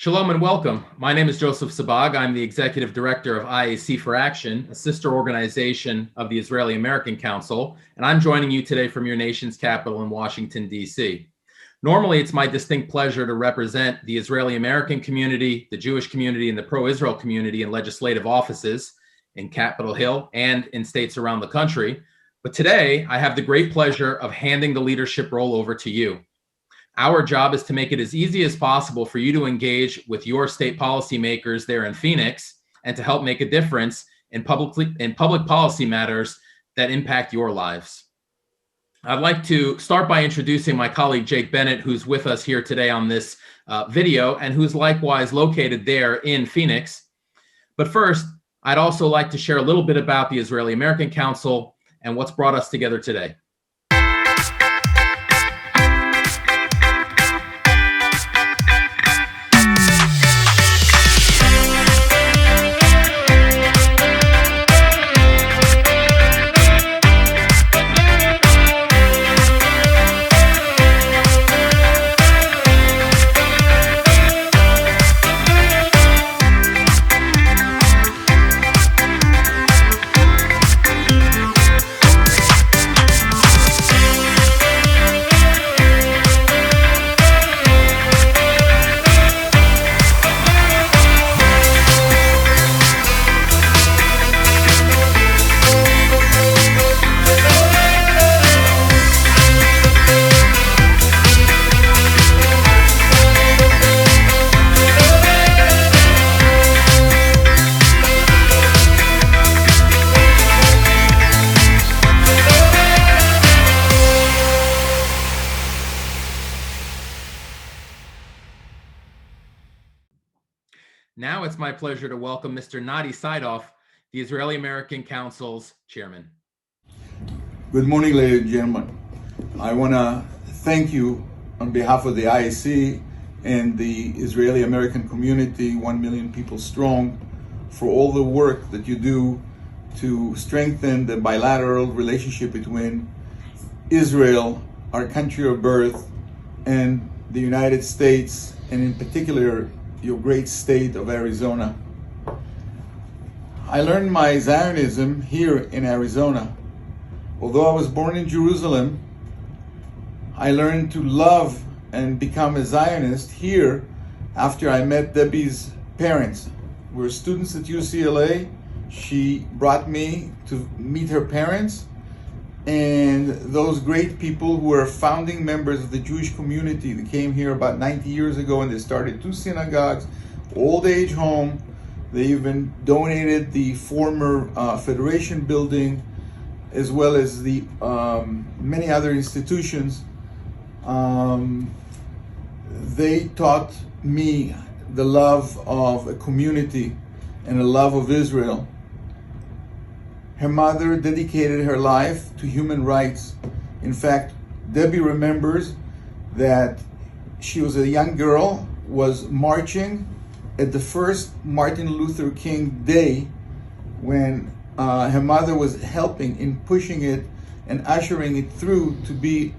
Shalom and welcome. My name is Joseph Sabag. I'm the Executive Director of IAC for Action, a sister organization of the Israeli American Council, and I'm joining you today from your nation's capital in Washington, D.C. Normally, it's my distinct pleasure to represent the Israeli American community, the Jewish community, and the pro-Israel community in legislative offices in Capitol Hill and in states around the country. But today, I have the great pleasure of handing the leadership role over to you. Our job is to make it as easy as possible for you to engage with your state policymakers there in Phoenix and to help make a difference in public policy matters that impact your lives. I'd like to start by introducing my colleague Jake Bennett, who's with us here today on this video and who's likewise located there in Phoenix. But first, I'd also like to share a little bit about the Israeli American Council and what's brought us together today. Now it's my pleasure to welcome Mr. Naty Saidoff, the Israeli American Council's chairman. Good morning, ladies and gentlemen. I want to thank you on behalf of the IAC and the Israeli American community, 1 million people strong, for all the work that you do to strengthen the bilateral relationship between Israel, our country of birth, and the United States, and in particular, your great state of Arizona. I learned my Zionism here in Arizona. Although I was born in Jerusalem, I learned to love and become a Zionist here after I met Debbie's parents. We were students at UCLA. She brought me to meet her parents, and those great people who were founding members of the Jewish community that came here about 90 years ago, and they started 2 synagogues, old age home. They even donated the former Federation building, as well as the many other institutions. They taught me the love of a community and the love of Israel. Her mother dedicated her life to human rights. In fact, Debbie remembers that she was a young girl, was marching at the first Martin Luther King Day when her mother was helping in pushing it and ushering it through to be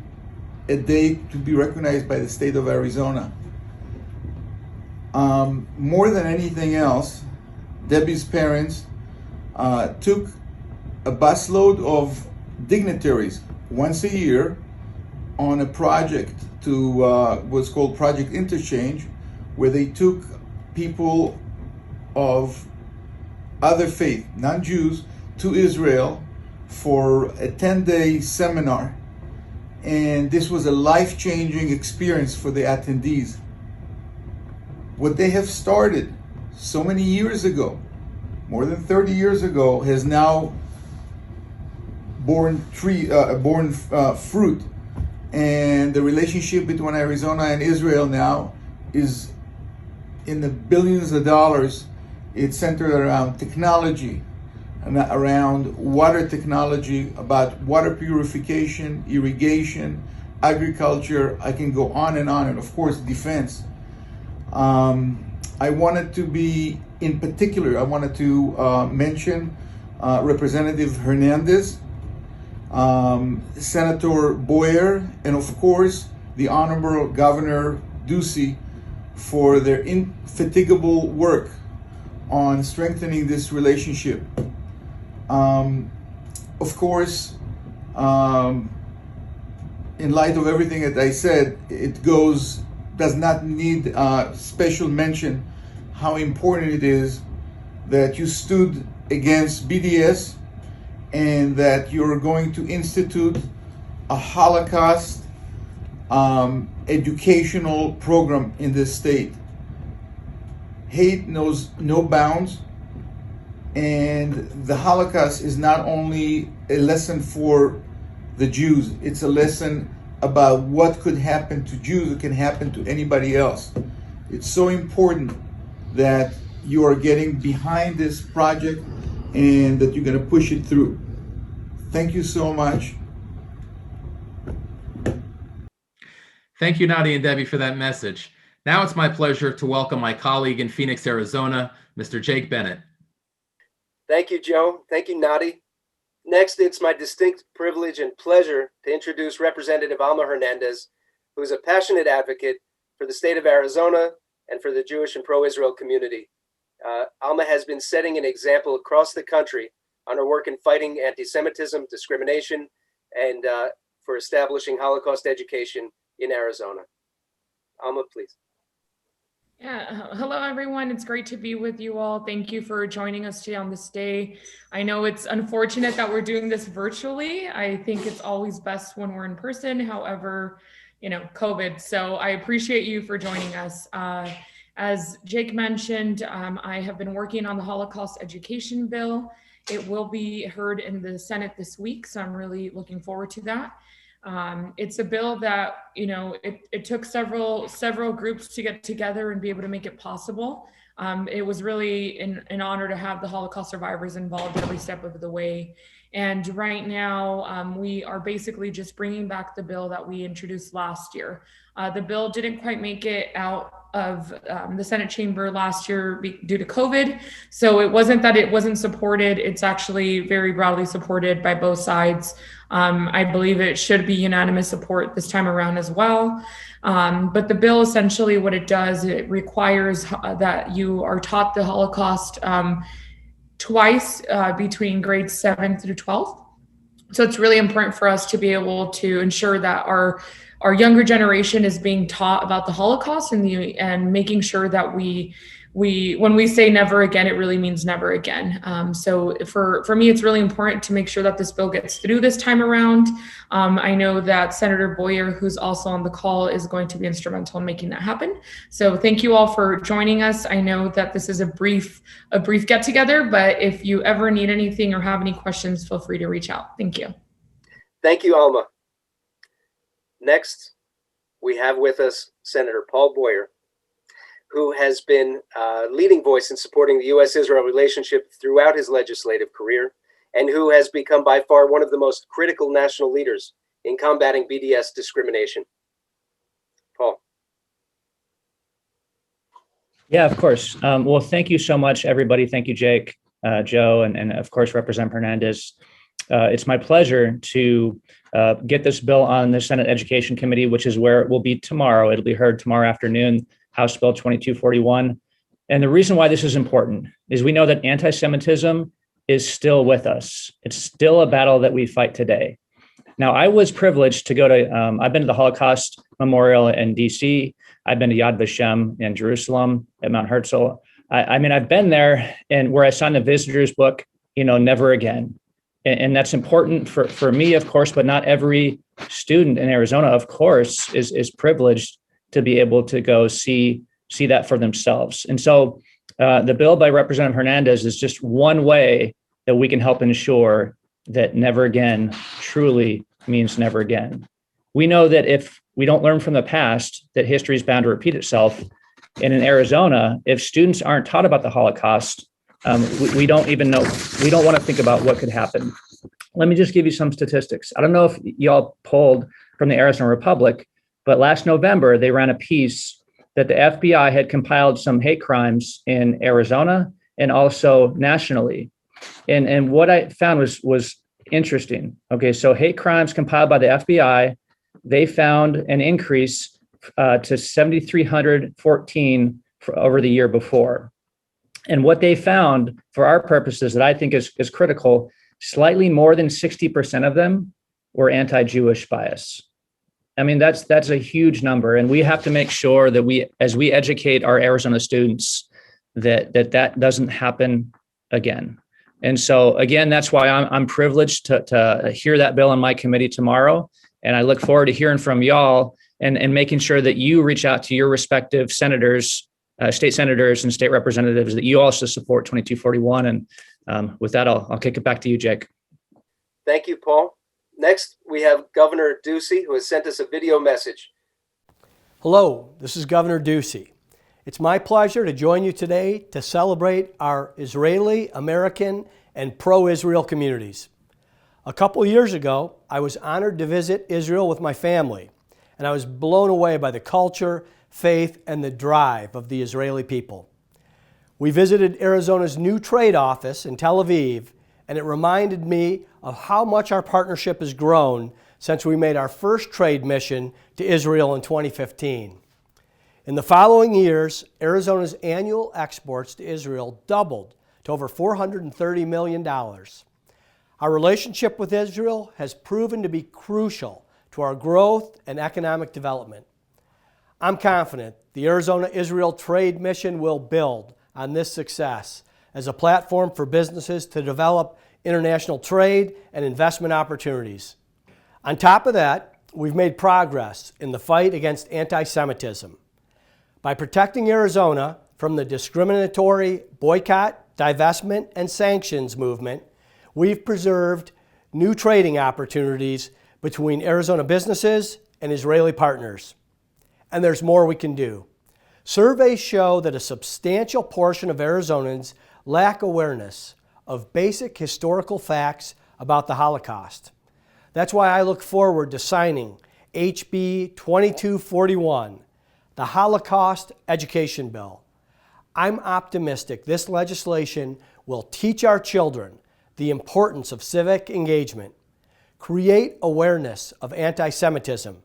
a day to be recognized by the state of Arizona. More than anything else, Debbie's parents took a busload of dignitaries once a year on a project to what's called Project Interchange, where they took people of other faith, non-Jews, to Israel for a 10-day seminar. And this was a life-changing experience for the attendees. What they have started so many years ago, more than 30 years ago, has now borne fruit, and the relationship between Arizona and Israel now is in the billions of dollars. It's centered around technology and around water technology, about water purification, irrigation, agriculture. I can go on, and of course, defense. I wanted to mention Representative Hernandez, Senator Boyer, and of course, the Honorable Governor Ducey, for their indefatigable work on strengthening this relationship. Of course, in light of everything that I said, does not need special mention how important it is that you stood against BDS and that you're going to institute a Holocaust educational program in this state. Hate knows no bounds, and the Holocaust is not only a lesson for the Jews, it's a lesson about what could happen to Jews, it can happen to anybody else. It's so important that you are getting behind this project and that you're going to push it through. Thank you so much. Thank you, Naty and Debbie, for that message. Now it's my pleasure to welcome my colleague in Phoenix, Arizona, Mr. Jake Bennett. Thank you, Joe. Thank you, Naty. Next, it's my distinct privilege and pleasure to introduce Representative Alma Hernandez, who is a passionate advocate for the state of Arizona and for the Jewish and pro-Israel community. Alma has been setting an example across the country on her work in fighting anti-Semitism, discrimination, and for establishing Holocaust education in Arizona. Alma, please. Yeah, hello everyone. It's great to be with you all. Thank you for joining us today on this day. I know it's unfortunate that we're doing this virtually. I think it's always best when we're in person. However, COVID. So I appreciate you for joining us. As Jake mentioned, I have been working on the Holocaust education bill. It will be heard in the Senate this week, so I'm really looking forward to that. It's a bill that, it took several groups to get together and be able to make it possible. It was really an honor to have the Holocaust survivors involved every step of the way. And right now, we are basically just bringing back the bill that we introduced last year. The bill didn't quite make it out of the Senate chamber last year due to COVID. So it wasn't that it wasn't supported. It's actually very broadly supported by both sides. I believe it should be unanimous support this time around as well. But the bill, essentially what it does, it requires that you are taught the Holocaust twice between grades 7 through 12. So it's really important for us to be able to ensure that our younger generation is being taught about the Holocaust and making sure that we when we say never again, it really means never again. So for me, it's really important to make sure that this bill gets through this time around. I know that Senator Boyer, who's also on the call, is going to be instrumental in making that happen. So thank you all for joining us. I know that this is a brief get together, but if you ever need anything or have any questions, feel free to reach out. Thank you. Thank you, Alma. Next, we have with us Senator Paul Boyer, who has been a leading voice in supporting the U.S.-Israel relationship throughout his legislative career, and who has become by far one of the most critical national leaders in combating BDS discrimination. Paul. Yeah, of course. Well, thank you so much, everybody. Thank you, Jake, Joe, and of course, Representative Hernandez. It's my pleasure to get this bill on the Senate Education Committee, which is where it will be tomorrow. It'll be heard tomorrow afternoon, House Bill 2241. And the reason why this is important is we know that anti-Semitism is still with us. It's still a battle that we fight today. Now, I was privileged to go to, I've been to the Holocaust Memorial in DC. I've been to Yad Vashem in Jerusalem at Mount Herzl. I've been there and where I signed the visitor's book, never again. And that's important for me, of course, but not every student in Arizona, of course, is privileged to be able to go see that for themselves. And so the bill by Representative Hernandez is just one way that we can help ensure that never again truly means never again. We know that if we don't learn from the past, that history is bound to repeat itself. And in Arizona, if students aren't taught about the Holocaust, we don't even know, we don't want to think about what could happen. Let me just give you some statistics. I don't know if y'all polled from the Arizona Republic, but last November, they ran a piece that the FBI had compiled some hate crimes in Arizona and also nationally. And what I found was interesting. Okay, so hate crimes compiled by the FBI, they found an increase to 7,314 over the year before. And what they found for our purposes that I think is critical, slightly more than 60% of them were anti-Jewish bias. I mean, that's a huge number. And we have to make sure that as we educate our Arizona students, that doesn't happen again. And so again, that's why I'm privileged to hear that bill in my committee tomorrow. And I look forward to hearing from y'all and making sure that you reach out to your respective senators, state senators and state representatives, that you also support 2241. And with that, I'll kick it back to you, Jake. Thank you, Paul. Next, we have Governor Ducey, who has sent us a video message. Hello, this is Governor Ducey. It's my pleasure to join you today to celebrate our Israeli, American, and pro-Israel communities. A couple years ago, I was honored to visit Israel with my family, and I was blown away by the culture, faith, and the drive of the Israeli people. We visited Arizona's new trade office in Tel Aviv, and it reminded me of how much our partnership has grown since we made our first trade mission to Israel in 2015. In the following years, Arizona's annual exports to Israel doubled to over $430 million. Our relationship with Israel has proven to be crucial to our growth and economic development. I'm confident the Arizona-Israel trade mission will build on this success as a platform for businesses to develop international trade and investment opportunities. On top of that, we've made progress in the fight against anti-Semitism. By protecting Arizona from the discriminatory boycott, divestment, and sanctions movement, we've preserved new trading opportunities between Arizona businesses and Israeli partners. And there's more we can do. Surveys show that a substantial portion of Arizonans lack awareness of basic historical facts about the Holocaust. That's why I look forward to signing HB 2241, the Holocaust Education Bill. I'm optimistic this legislation will teach our children the importance of civic engagement, create awareness of anti-Semitism,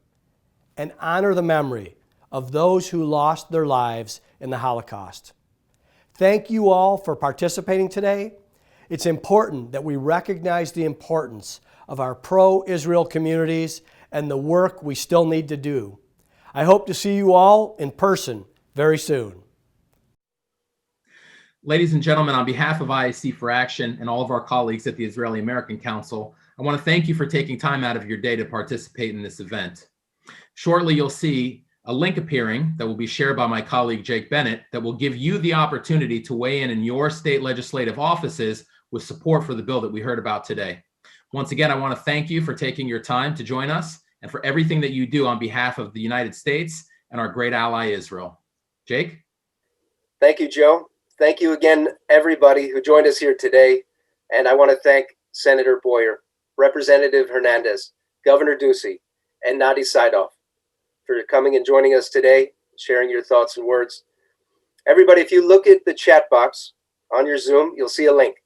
and honor the memory of those who lost their lives in the Holocaust. Thank you all for participating today. It's important that we recognize the importance of our pro-Israel communities and the work we still need to do. I hope to see you all in person very soon. Ladies and gentlemen, on behalf of IAC for Action and all of our colleagues at the Israeli American Council, I want to thank you for taking time out of your day to participate in this event. Shortly, you'll see a link appearing that will be shared by my colleague Jake Bennett that will give you the opportunity to weigh in your state legislative offices with support for the bill that we heard about today. Once again, I want to thank you for taking your time to join us and for everything that you do on behalf of the United States and our great ally, Israel. Jake? Thank you, Joe. Thank you again, everybody who joined us here today. And I want to thank Senator Boyer, Representative Hernandez, Governor Ducey, and Naty Saidoff for coming and joining us today, sharing your thoughts and words. Everybody, if you look at the chat box on your Zoom, you'll see a link.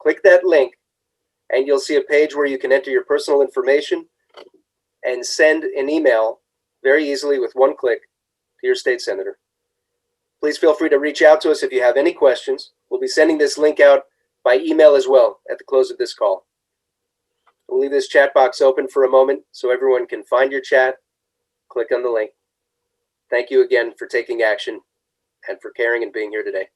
Click that link, and you'll see a page where you can enter your personal information and send an email very easily with one click to your state senator. Please feel free to reach out to us if you have any questions. We'll be sending this link out by email as well at the close of this call. We'll leave this chat box open for a moment so everyone can find your chat, click on the link. Thank you again for taking action and for caring and being here today.